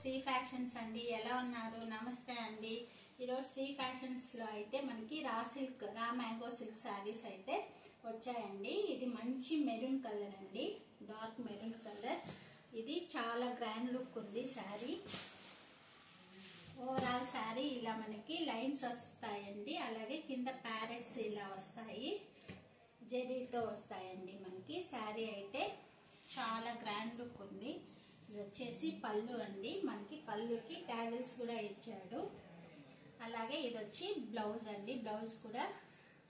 Shri fashions అండి. ఎలా ఉన్నారు? నమస్తే అండి. ఈరోజు శ్రీ ఫ్యాషన్స్ లో అయితే మనకి రా మ్యాంగో సిల్క్ శారీస్ అయితే వచ్చాయండి. ఇది మంచి మెరూన్ కలర్ అండి, డార్క్ మెరూన్ కలర్. ఇది చాలా గ్రాండ్ లుక్ ఉంది శారీ. ఓవరాల్ శారీ ఇలా మనకి లైన్స్ వస్తాయండి, అలాగే కింద ప్యారెట్స్ ఇలా వస్తాయి, జెరీతో వస్తాయండి. మనకి శారీ అయితే చాలా గ్రాండ్ లుక్ ఉంది. ఇది వచ్చేసి పళ్ళు అండి, మనకి పళ్ళుకి టాజిల్స్ కూడా ఇచ్చాడు. అలాగే ఇది వచ్చి బ్లౌజ్ అండి. బ్లౌజ్ కూడా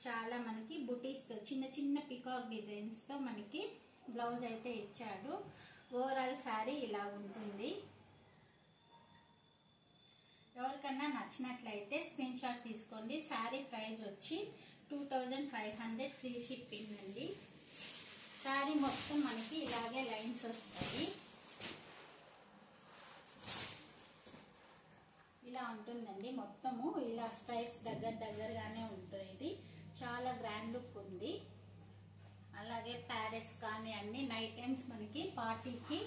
చాలా మనకి బుటీస్ తో చిన్న చిన్న పికాక్ డిజైన్స్ తో మనకి బ్లౌజ్ అయితే ఇచ్చాడు. ఓవరాల్ శారీ ఇలా ఉంటుంది. ఎవరికన్నా నచ్చినట్లయితే స్క్రీన్ షాట్ తీసుకోండి. శారీ ప్రైస్ వచ్చి 2500 ఫ్రీ షిప్పింగ్ అండి. శారీ మొత్తం మనకి ఇలాగే లైన్స్ వస్తాయి, ఇలా ఉంటుందండి. మొత్తము ఇలా స్ట్రైప్స్ దగ్గరగానే ఉంటుంది. ఇది చాలా గ్రాండ్ లుక్ ఉంది. అలాగే ప్యారెట్స్ కానీ అన్ని నైట్ టైమ్స్ మనకి పార్టీకి,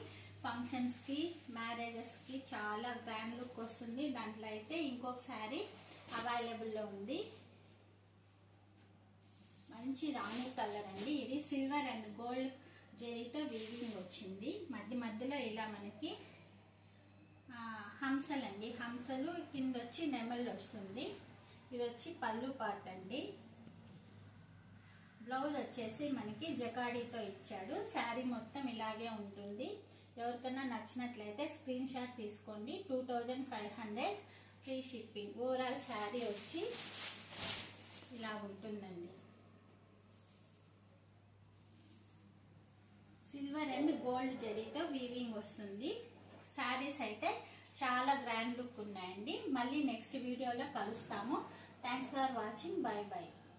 ఫంక్షన్స్ కి, మ్యారేజెస్ కి చాలా గ్రాండ్ లుక్ వస్తుంది. దాంట్లో అయితే ఇంకొక శారీ అవైలబుల్ లో ఉంది. మంచి రాణి కలర్ అండి. ఇది సిల్వర్ అండ్ గోల్డ్ జరీతో వీవింగ్ వచ్చింది. మధ్యలో ఇలా మనకి హంసలు అండి, హంసలు కింద వచ్చి నెమళ్ళు వస్తుంది. ఇది వచ్చి పళ్ళు పార్ట్ అండి. బ్లౌజ్ వచ్చేసి మనకి జకాడీతో ఇచ్చాడు. శారీ మొత్తం ఇలాగే ఉంటుంది. ఎవరికైనా నచ్చినట్లయితే స్క్రీన్ షాట్ తీసుకోండి. 2500 ఫ్రీ షిప్పింగ్. ఓవరాల్ శారీ వచ్చి ఇలా ఉంటుందండి. సిల్వర్ అండ్ గోల్డ్ జరీతో వీవింగ్ వస్తుంది. శారీస్ అయితే చాలా గ్రాండ్ లుక్ ఉన్నాయండి. మళ్ళీ నెక్స్ట్ వీడియోలో కలుస్తాము. Thanks for watching. By by.